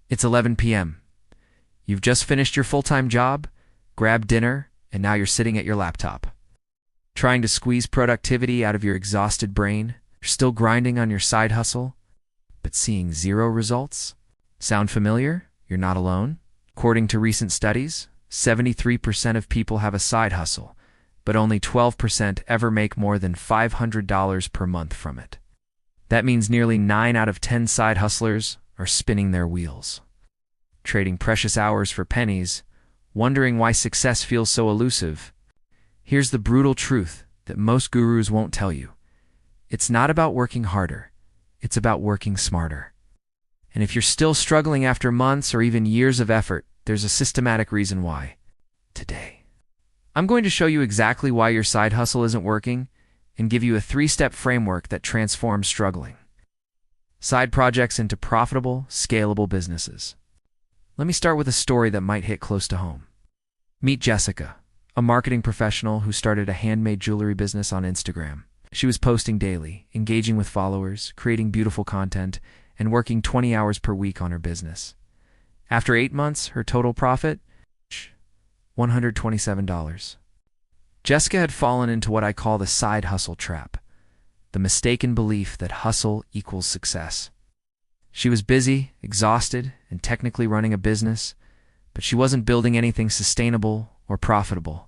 It's 11 p.m. You've just finished your full-time job, grabbed dinner, and now you're sitting at your laptop. Trying to squeeze productivity out of your exhausted brain, you're still grinding on your side hustle, but seeing zero results? Sound familiar? You're not alone. According to recent studies, 73% of people have a side hustle, but only 12% ever make more than $500 per month from it. That means nearly 9 out of 10 side hustlers are spinning their wheels, trading precious hours for pennies, wondering why success feels so elusive. Here's the brutal truth that most gurus won't tell you. It's not about working harder. It's about working smarter. And if you're still struggling after months or even years of effort, there's a systematic reason why. Today, I'm going to show you exactly why your side hustle isn't working and give you a 3-step framework that transforms struggling side projects into profitable, scalable businesses. Let me start with a story that might hit close to home. Meet Jessica, a marketing professional who started a handmade jewelry business on Instagram. She was posting daily, engaging with followers, creating beautiful content, and working 20 hours per week on her business. After 8 months, her total profit? $127. Jessica had fallen into what I call the side hustle trap, the mistaken belief that hustle equals success. She was busy, exhausted, and technically running a business, but she wasn't building anything sustainable or profitable.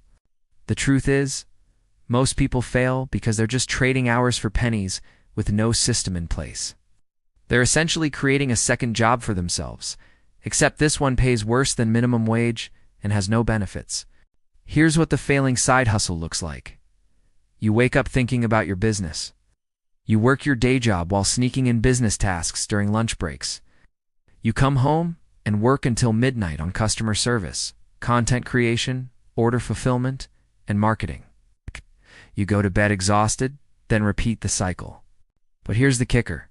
The truth is, most people fail because they're just trading hours for pennies with no system in place. They're essentially creating a second job for themselves, except this one pays worse than minimum wage and has no benefits. Here's what the failing side hustle looks like. You wake up thinking about your business. You work your day job while sneaking in business tasks during lunch breaks. You come home and work until midnight on customer service, content creation, order fulfillment, and marketing. You go to bed exhausted, then repeat the cycle. But here's the kicker.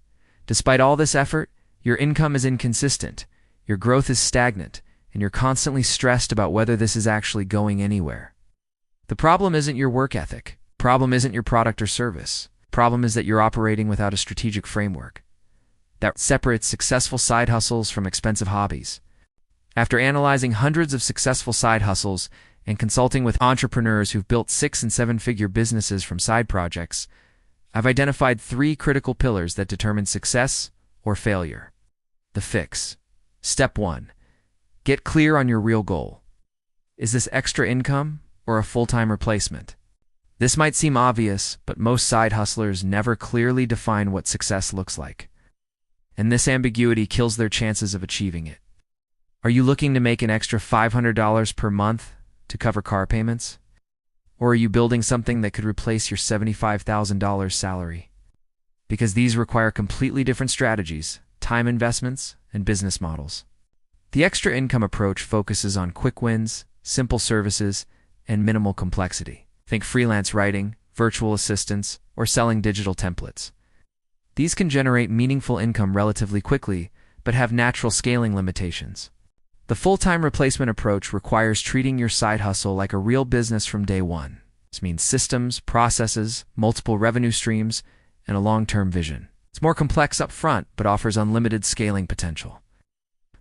Despite all this effort, your income is inconsistent, your growth is stagnant, and you're constantly stressed about whether this is actually going anywhere. The problem isn't your work ethic. The problem isn't your product or service. The problem is that you're operating without a strategic framework that separates successful side hustles from expensive hobbies. After analyzing hundreds of successful side hustles and consulting with entrepreneurs who've built 6- and 7-figure businesses from side projects, I've identified 3 critical pillars that determine success or failure. The fix. Step 1. Get clear on your real goal. Is this extra income or a full-time replacement? This might seem obvious, but most side hustlers never clearly define what success looks like. And this ambiguity kills their chances of achieving it. Are you looking to make an extra $500 per month to cover car payments? Or are you building something that could replace your $75,000 salary? Because these require completely different strategies, time investments, and business models. The extra income approach focuses on quick wins, simple services, and minimal complexity. Think freelance writing, virtual assistants, or selling digital templates. These can generate meaningful income relatively quickly, but have natural scaling limitations. The full-time replacement approach requires treating your side hustle like a real business from day one. This means systems, processes, multiple revenue streams, and a long-term vision. It's more complex up front, but offers unlimited scaling potential.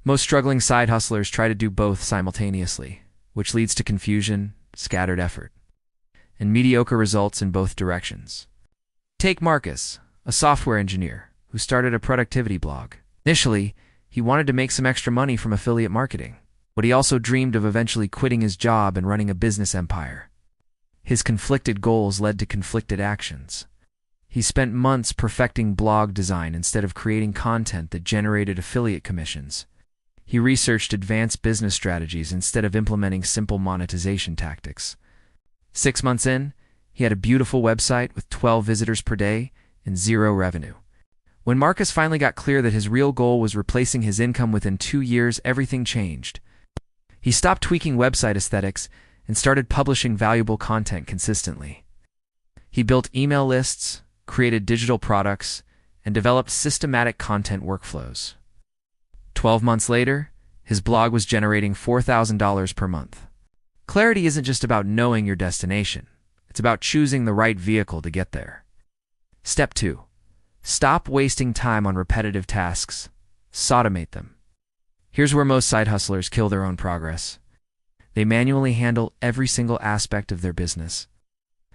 Most struggling side hustlers try to do both simultaneously, which leads to confusion, scattered effort, and mediocre results in both directions. Take Marcus, a software engineer who started a productivity blog. Initially, he wanted to make some extra money from affiliate marketing, but he also dreamed of eventually quitting his job and running a business empire. His conflicted goals led to conflicted actions. He spent months perfecting blog design instead of creating content that generated affiliate commissions. He researched advanced business strategies instead of implementing simple monetization tactics. 6 months in, he had a beautiful website with 12 visitors per day and 0 revenue. When Marcus finally got clear that his real goal was replacing his income within 2 years, everything changed. He stopped tweaking website aesthetics and started publishing valuable content consistently. He built email lists, created digital products, and developed systematic content workflows. 12 months later, his blog was generating $4,000 per month. Clarity isn't just about knowing your destination. It's about choosing the right vehicle to get there. Step 2. Stop wasting time on repetitive tasks. Automate them. Here's where most side hustlers kill their own progress. They manually handle every single aspect of their business.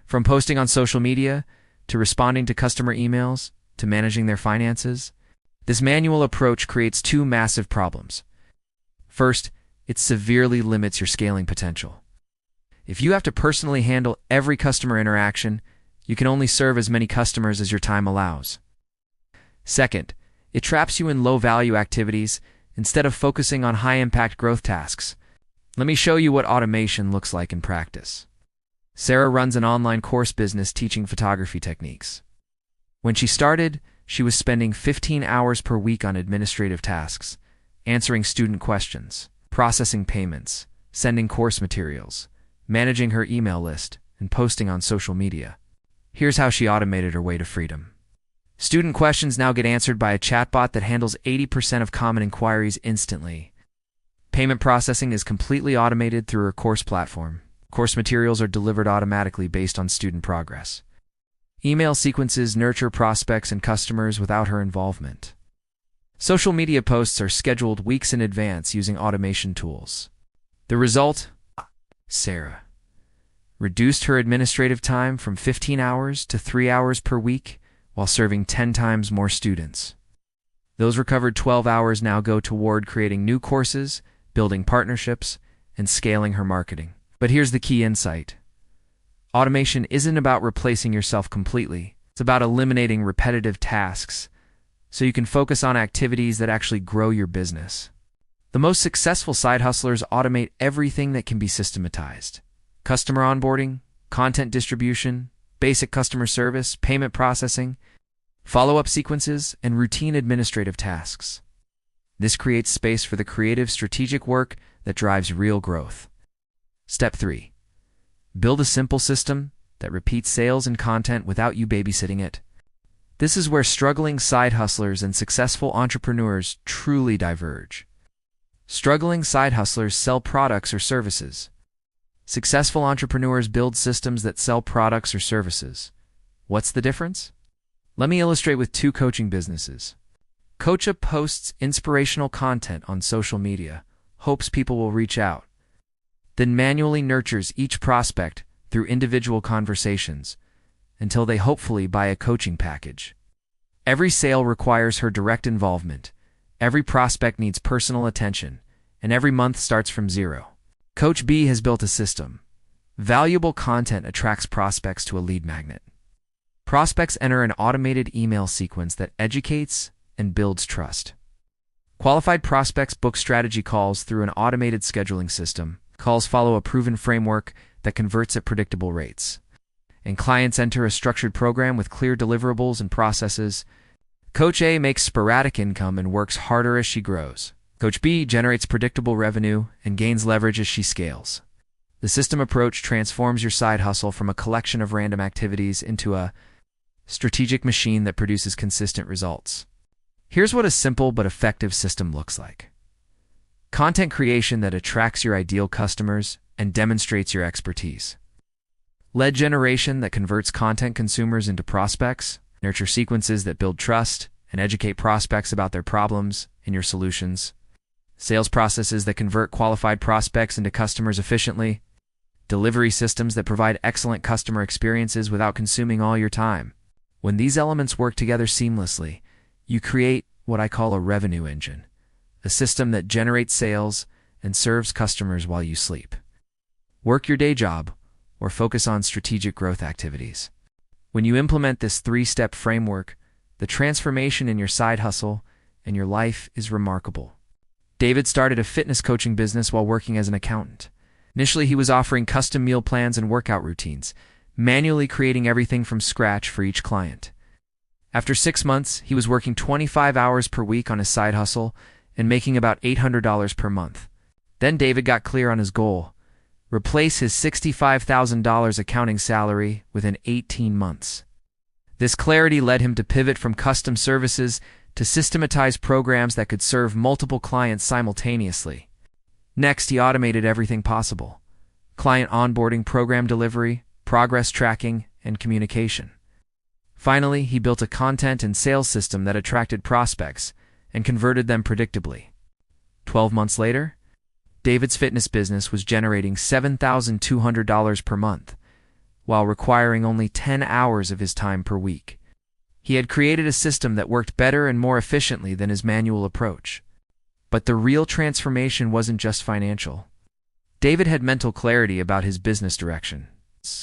From posting on social media, to responding to customer emails, to managing their finances. This manual approach creates two massive problems. First, it severely limits your scaling potential. If you have to personally handle every customer interaction, you can only serve as many customers as your time allows. Second, it traps you in low-value activities instead of focusing on high-impact growth tasks. Let me show you what automation looks like in practice. Sarah runs an online course business teaching photography techniques. When she started, she was spending 15 hours per week on administrative tasks, answering student questions, processing payments, sending course materials, managing her email list, and posting on social media. Here's how she automated her way to freedom. Student questions now get answered by a chatbot that handles 80% of common inquiries instantly. Payment processing is completely automated through her course platform. Course materials are delivered automatically based on student progress. Email sequences nurture prospects and customers without her involvement. Social media posts are scheduled weeks in advance using automation tools. The result? Sarah reduced her administrative time from 15 hours to 3 hours per week while serving 10 times more students. Those recovered 12 hours now go toward creating new courses, building partnerships, and scaling her marketing. But here's the key insight. Automation isn't about replacing yourself completely. It's about eliminating repetitive tasks so you can focus on activities that actually grow your business. The most successful side hustlers automate everything that can be systematized. Customer onboarding, content distribution, basic customer service, payment processing, follow-up sequences, and routine administrative tasks. This creates space for the creative, strategic work that drives real growth. Step 3. Build a simple system that repeats sales and content without you babysitting it. This is where struggling side hustlers and successful entrepreneurs truly diverge. Struggling side hustlers sell products or services. Successful entrepreneurs build systems that sell products or services. What's the difference? Let me illustrate with two coaching businesses. Coacha posts inspirational content on social media, hopes people will reach out, then manually nurtures each prospect through individual conversations until they hopefully buy a coaching package. Every sale requires her direct involvement. Every prospect needs personal attention, and every month starts from zero. Coach B has built a system. Valuable content attracts prospects to a lead magnet. Prospects enter an automated email sequence that educates and builds trust. Qualified prospects book strategy calls through an automated scheduling system. Calls follow a proven framework that converts at predictable rates. And clients enter a structured program with clear deliverables and processes. Coach A makes sporadic income and works harder as she grows. Coach B generates predictable revenue and gains leverage as she scales. The system approach transforms your side hustle from a collection of random activities into a strategic machine that produces consistent results. Here's what a simple but effective system looks like. Content creation that attracts your ideal customers and demonstrates your expertise. Lead generation that converts content consumers into prospects. Nurture sequences that build trust and educate prospects about their problems and your solutions. Sales processes that convert qualified prospects into customers efficiently. Delivery systems that provide excellent customer experiences without consuming all your time. When these elements work together seamlessly, you create what I call a revenue engine. A system that generates sales and serves customers while you sleep. Work your day job or focus on strategic growth activities. When you implement this 3-step framework, the transformation in your side hustle and your life is remarkable. David started a fitness coaching business while working as an accountant. Initially, he was offering custom meal plans and workout routines, manually creating everything from scratch for each client. After 6 months, he was working 25 hours per week on his side hustle and making about $800 per month. Then David got clear on his goal: replace his $65,000 accounting salary within 18 months. This clarity led him to pivot from custom services to systematized programs that could serve multiple clients simultaneously. Next, he automated everything possible: client onboarding, program delivery, progress tracking, and communication. Finally, he built a content and sales system that attracted prospects and converted them predictably. 12 months later, David's fitness business was generating $7,200 per month, while requiring only 10 hours of his time per week. He had created a system that worked better and more efficiently than his manual approach. But the real transformation wasn't just financial. David had mental clarity about his business direction,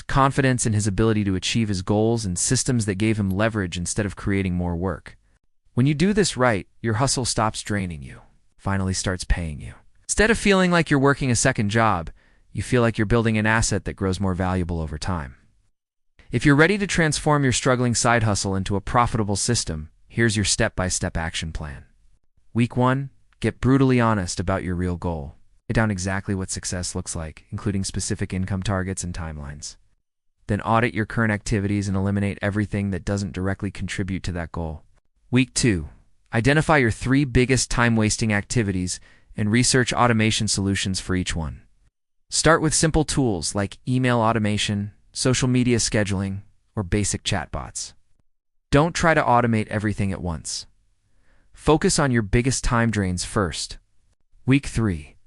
confidence in his ability to achieve his goals, and systems that gave him leverage instead of creating more work. When you do this right, your hustle stops draining you, finally starts paying you. Instead of feeling like you're working a second job, you feel like you're building an asset that grows more valuable over time. If you're ready to transform your struggling side hustle into a profitable system, here's your step-by-step action plan. Week 1, get brutally honest about your real goal. Write down exactly what success looks like, including specific income targets and timelines. Then audit your current activities and eliminate everything that doesn't directly contribute to that goal. Week 2, identify your 3 biggest time-wasting activities and research automation solutions for each one. Start with simple tools like email automation, social media scheduling, or basic chatbots. Don't try to automate everything at once. Focus on your biggest time drains first. Week 3,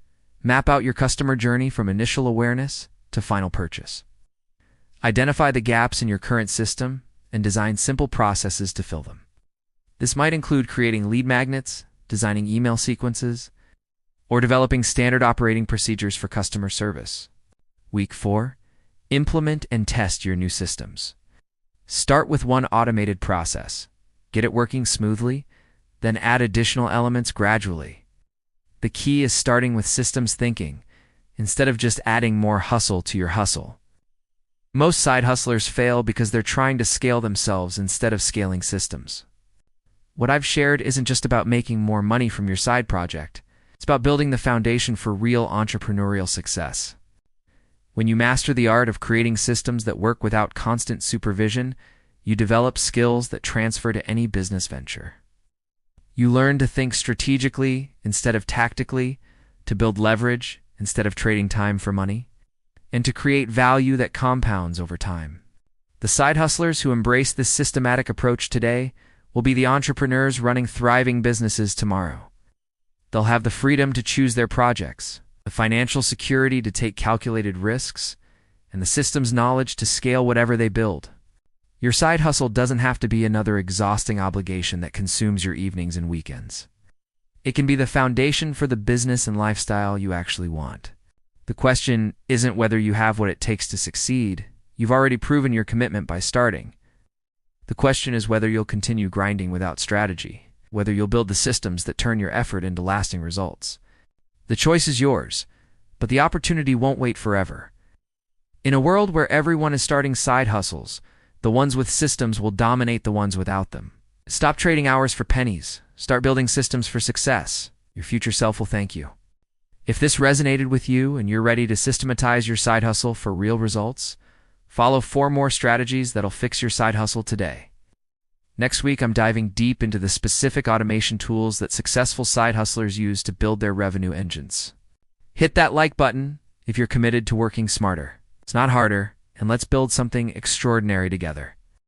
map out your customer journey from initial awareness to final purchase. Identify the gaps in your current system and design simple processes to fill them. This might include creating lead magnets, designing email sequences, or developing standard operating procedures for customer service. Week 4, implement and test your new systems. Start with one automated process. Get it working smoothly, then add additional elements gradually. The key is starting with systems thinking, instead of just adding more hustle to your hustle. Most side hustlers fail because they're trying to scale themselves instead of scaling systems. What I've shared isn't just about making more money from your side project. It's about building the foundation for real entrepreneurial success. When you master the art of creating systems that work without constant supervision, you develop skills that transfer to any business venture. You learn to think strategically instead of tactically, to build leverage instead of trading time for money, and to create value that compounds over time. The side hustlers who embrace this systematic approach today will be the entrepreneurs running thriving businesses tomorrow. They'll have the freedom to choose their projects, the financial security to take calculated risks, and the systems knowledge to scale whatever they build. Your side hustle doesn't have to be another exhausting obligation that consumes your evenings and weekends. It can be the foundation for the business and lifestyle you actually want. The question isn't whether you have what it takes to succeed. You've already proven your commitment by starting. The question is whether you'll continue grinding without strategy, whether you'll build the systems that turn your effort into lasting results. The choice is yours, but the opportunity won't wait forever. In a world where everyone is starting side hustles, the ones with systems will dominate the ones without them. Stop trading hours for pennies. Start building systems for success. Your future self will thank you. If this resonated with you and you're ready to systematize your side hustle for real results, follow 4 more strategies that'll fix your side hustle today. Next week, I'm diving deep into the specific automation tools that successful side hustlers use to build their revenue engines. Hit that like button if you're committed to working smarter. It's not harder, and let's build something extraordinary together.